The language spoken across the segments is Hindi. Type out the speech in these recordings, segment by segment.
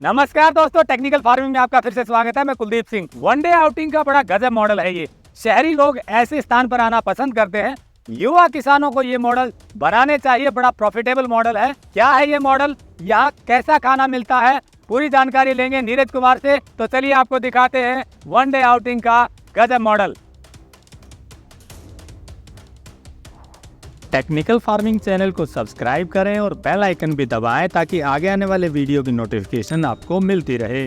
नमस्कार दोस्तों, टेक्निकल फार्मिंग में आपका फिर से स्वागत है। मैं कुलदीप सिंह। वनडे आउटिंग का बड़ा गजब मॉडल है ये। शहरी लोग ऐसे स्थान पर आना पसंद करते हैं। युवा किसानों को ये मॉडल बनाने चाहिए। बड़ा प्रॉफिटेबल मॉडल है। क्या है ये मॉडल, यहाँ कैसा खाना मिलता है, पूरी जानकारी लेंगे नीरज कुमार से। तो चलिए आपको दिखाते हैं वनडे आउटिंग का गजब मॉडल। टेक्निकल फार्मिंग चैनल को सब्सक्राइब करें और बेल आइकन भी दबाएं ताकि आगे आने वाले वीडियो की नोटिफिकेशन आपको मिलती रहे।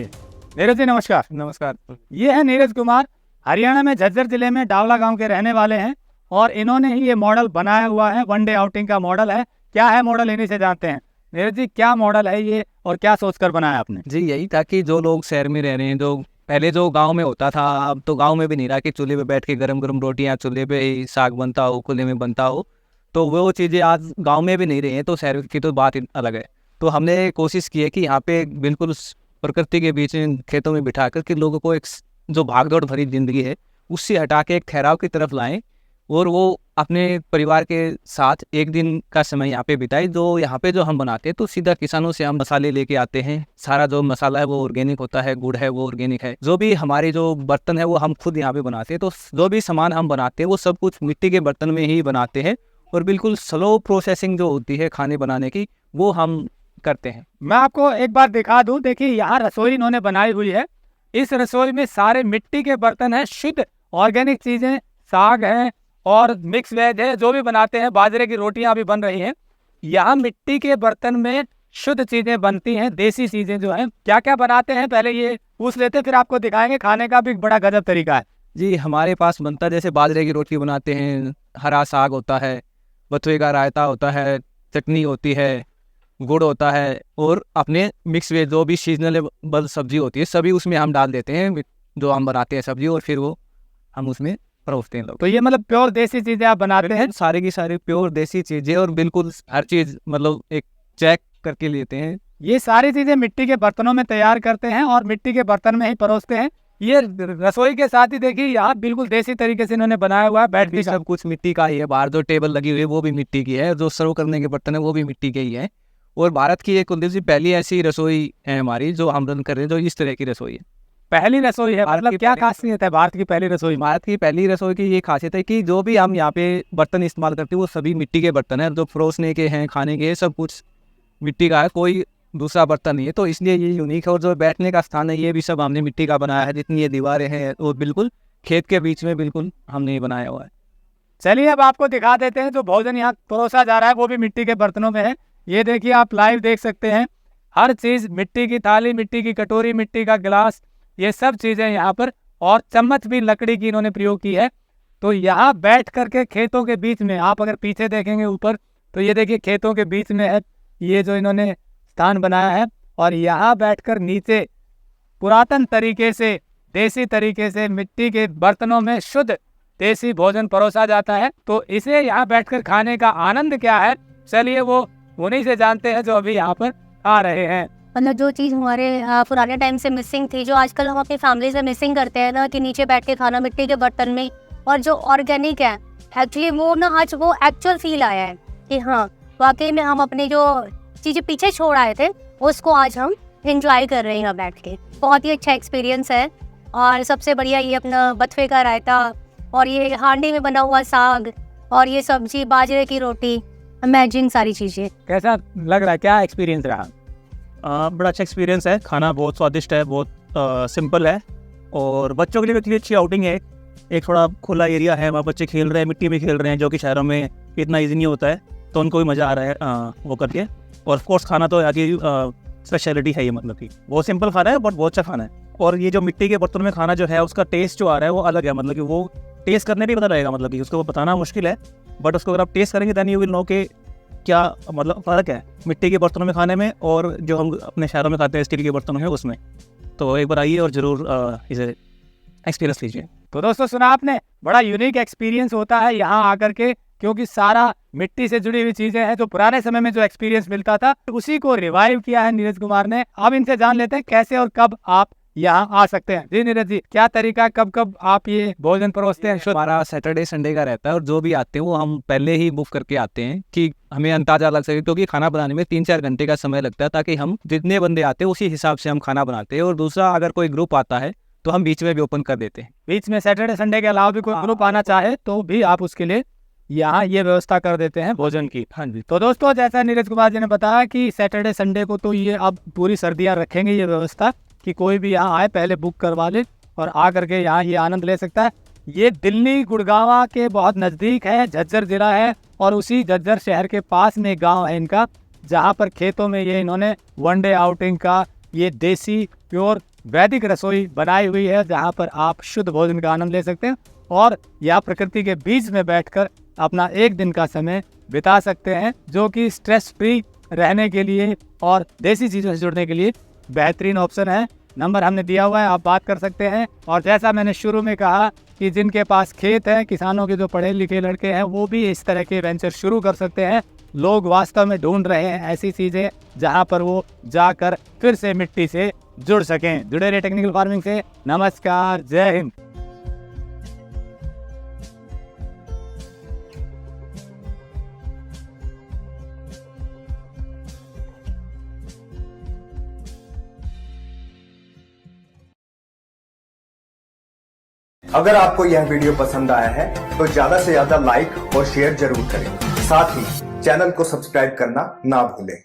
नीरज जी नमस्कार। नमस्कार। ये है नीरज कुमार, हरियाणा में झज्जर जिले में डावला गांव के रहने वाले हैं और इन्होंने ही ये मॉडल बनाया हुआ है। वनडे आउटिंग का मॉडल है। क्या है मॉडल, इन्हीं से जानते हैं। नीरज जी, क्या मॉडल है ये और क्या सोचकर बनाया आपने? जी यही था कि जो लोग शहर में रह रहे हैं, जो पहले जो गांव में होता था, अब तो गांव में भी नहीं रहा कि चूल्हे पे बैठ के गरम गरम रोटियां, चूल्हे पे ही साग बनता हो, खुले में बनता हो, तो वो चीज़ें आज गांव में भी नहीं रही हैं। तो शहर की तो बात ही अलग है। तो हमने कोशिश की है कि यहाँ पे बिल्कुल प्रकृति के बीच में खेतों में बिठा कर के लोगों को एक जो भागदौड़ भरी जिंदगी है उससे हटा के एक ठहराव की तरफ लाएं और वो अपने परिवार के साथ एक दिन का समय यहाँ पे बिताए। जो यहाँ पे जो हम बनाते हैं तो सीधा किसानों से हम मसाले लेके आते हैं। सारा जो मसाला है वो ऑर्गेनिक होता है, गुड़ है वो ऑर्गेनिक है। जो भी हमारे जो बर्तन है वो हम खुद यहाँ पे बनाते हैं। तो जो भी सामान हम बनाते हैं वो सब कुछ मिट्टी के बर्तन में ही बनाते हैं और बिल्कुल स्लो प्रोसेसिंग जो होती है खाने बनाने की वो हम करते हैं। मैं आपको एक बार दिखा दूं। देखिए, यहाँ रसोई इन्होंने बनाई हुई है। इस रसोई में सारे मिट्टी के बर्तन हैं, शुद्ध ऑर्गेनिक चीजें, साग है और मिक्स वेज है। जो भी बनाते हैं, बाजरे की रोटियां भी बन रही हैं। यहाँ मिट्टी के बर्तन में शुद्ध चीजें बनती हैं, देसी चीजें जो हैं। क्या क्या बनाते हैं पहले ये पूछ लेते, फिर आपको दिखाएंगे। खाने का भी बड़ा गजब तरीका है। जी हमारे पास बनता है जैसे बाजरे की रोटी बनाते हैं, हरा साग होता है, बथुए का रायता होता है, चटनी होती है, गुड़ होता है और अपने मिक्स वेज जो भी सीजनल सब्जी होती है सभी उसमें हम डाल देते हैं जो हम बनाते हैं सब्जी, और फिर वो हम उसमें परोसते हैं लोग। तो ये मतलब प्योर देसी चीजें आप बनाते हैं? सारे की सारी प्योर देसी चीज़ें और बिल्कुल हर चीज़ मतलब एक चेक करके लेते हैं। ये सारी चीजें मिट्टी के बर्तनों में तैयार करते हैं और मिट्टी के बर्तन में ही परोसते हैं। ये रसोई के साथ ही देखिए यहाँ बिल्कुल देसी तरीके से इन्होंने बनाया हुआ है। बैठ भी सब कुछ मिट्टी का ही है। बाहर जो टेबल लगी हुई है वो भी मिट्टी की है, जो सर्व करने के बर्तन है वो भी मिट्टी के ही है। और भारत की एक कुलदीप जी पहली ऐसी रसोई है हमारी जो हम रन कर रहे हैं, जो इस तरह की रसोई है। पहली रसोई है, मतलब क्या खासियत है भारत की पहली रसोई? भारत की पहली रसोई की ये खासियत है कि जो भी हम यहाँ पे बर्तन इस्तेमाल करते हैं वो सभी मिट्टी के बर्तन हैं। जो परोसने के हैं, खाने के, सब कुछ मिट्टी का है, कोई दूसरा बर्तन नहीं है। तो इसलिए ये यूनिक है। और जो बैठने का स्थान है ये भी सब हमने मिट्टी का बनाया है। जितनी ये दीवारें हैं वो बिल्कुल खेत के बीच में बिल्कुल हमने बनाया हुआ है। चलिए अब आपको दिखा देते हैं। जो भोजन यहाँ परोसा जा रहा है वो भी मिट्टी के बर्तनों में है। ये देखिए, आप लाइव देख सकते हैं। हर चीज मिट्टी की थाली, मिट्टी की कटोरी, मिट्टी का गिलास, ये सब चीजें यहाँ पर। और चम्मच भी लकड़ी की इन्होंने प्रयोग की है। तो यहाँ बैठ करके खेतों के बीच में, आप अगर पीछे देखेंगे ऊपर तो ये देखिए खेतों के बीच में है ये जो इन्होंने स्थान बनाया है। और यहाँ बैठकर नीचे पुरातन तरीके से, देसी तरीके से मिट्टी के बर्तनों में शुद्ध देसी भोजन परोसा जाता है। तो इसे यहाँ बैठकर खाने का आनंद क्या है, चलिए वो उन्हीं से जानते हैं जो अभी यहाँ पर आ रहे हैं। मतलब जो चीज़ हमारे पुराने टाइम से मिसिंग थी, जो आजकल हम अपनी फैमिली से मिसिंग करते हैं ना, कि नीचे बैठ के खाना मिट्टी के बर्तन में, और जो ऑर्गेनिक है एक्चुअली वो ना आज वो एक्चुअल फील आया है कि हाँ वाकई में हम अपनी जो चीज़ें पीछे छोड़ आए थे उसको आज हम एंजॉय कर रहे हैं यहाँ बैठ के। बहुत ही अच्छा एक्सपीरियंस है। और सबसे बढ़िया ये अपना बथुए का रायता और ये हांडी में बना हुआ साग और ये सब्जी, बाजरे की रोटी, अमेजिंग सारी चीज़ें। कैसा लग रहा है, क्या एक्सपीरियंस रहा? बड़ा अच्छा एक्सपीरियंस है। खाना बहुत स्वादिष्ट है, बहुत सिंपल है और बच्चों के लिए भी अच्छी आउटिंग है। एक थोड़ा खुला एरिया है, वहाँ बच्चे खेल रहे हैं, मिट्टी में खेल रहे हैं, जो कि शहरों में इतना ईजी नहीं होता है। तो उनको भी मज़ा आ रहा है वो करके। और ऑफ कोर्स खाना तो यहाँ की स्पेशलिटी है ये, मतलब कि बहुत सिंपल खाना है बट बहुत अच्छा खाना है। और ये जो मिट्टी के बर्तन में खाना जो है उसका टेस्ट जो आ रहा है वो अलग है। मतलब कि वो टेस्ट करने भी पता लगेगा, मतलब कि उसको बताना मुश्किल है बट उसको अगर आप टेस्ट करेंगे दैन यू विल नो के क्या मतलब फ़र्क है मिट्टी के बर्तनों में खाने में और जो हम अपने शहरों में खाते हैं स्टील के बर्तनों में उसमें। तो एक बार आइए और ज़रूर इसे एक्सपीरियंस लीजिए। तो दोस्तों सुना आपने, बड़ा यूनिक एक्सपीरियंस होता है यहाँ आकर के, क्योंकि सारा मिट्टी से जुड़ी हुई चीजें हैं। जो पुराने समय में जो एक्सपीरियंस मिलता था उसी को रिवाइव किया है नीरज कुमार ने। अब इनसे जान लेते हैं कैसे और कब आप यहाँ आ सकते हैं। जी नीरज जी, क्या तरीका, कब कब आप ये भोजन परोसते हैं? हमारा सैटरडे संडे का रहता है और जो भी आते हैं वो हम पहले ही बुक करके आते हैं कि हमें अंदाजा लग सके, क्योंकि खाना बनाने में 3-4 घंटे का समय लगता है, ताकि हम जितने बंदे आते हैं उसी हिसाब से हम खाना बनाते हैं। और दूसरा, अगर कोई ग्रुप आता है तो हम बीच में भी ओपन कर देते हैं। बीच में सैटरडे संडे के अलावा भी कोई ग्रुप आना चाहे तो भी आप उसके लिए यहाँ ये व्यवस्था कर देते हैं भोजन की। हाँ जी। तो दोस्तों, जैसा नीरज कुमार जी ने बताया कि सैटरडे संडे को तो ये अब पूरी सर्दियाँ रखेंगे ये व्यवस्था कि कोई भी यहाँ आए, पहले बुक करवा ले और आ करके यहाँ ये आनंद ले सकता है। ये दिल्ली गुड़गांव के बहुत नज़दीक है, झज्जर जिला है, और उसी झज्जर शहर के पास में गाँव है इनका, जहाँ पर खेतों में ये इन्होंने वनडे आउटिंग का ये देसी प्योर वैदिक रसोई बनाई हुई है, जहाँ पर आप शुद्ध भोजन का आनंद ले सकते हैं और यहाँ प्रकृति के बीच में बैठकर अपना एक दिन का समय बिता सकते हैं, जो कि स्ट्रेस फ्री रहने के लिए और देसी चीज़ों से जुड़ने के लिए बेहतरीन ऑप्शन है। नंबर हमने दिया हुआ है, आप बात कर सकते हैं। और जैसा मैंने शुरू में कहा कि जिनके पास खेत है, किसानों के जो पढ़े लिखे लड़के हैं, वो भी इस तरह के वेंचर शुरू कर सकते हैं। लोग वास्तव में ढूंढ रहे हैं ऐसी चीज़ें जहां पर वो जाकर फिर से मिट्टी से जुड़ सकें। जुड़े रहे टेक्निकल फार्मिंग से। नमस्कार, जय हिंद। अगर आपको यह वीडियो पसंद आया है तो ज्यादा से ज्यादा लाइक और शेयर जरूर करें। साथ ही चैनल को सब्सक्राइब करना ना भूलें।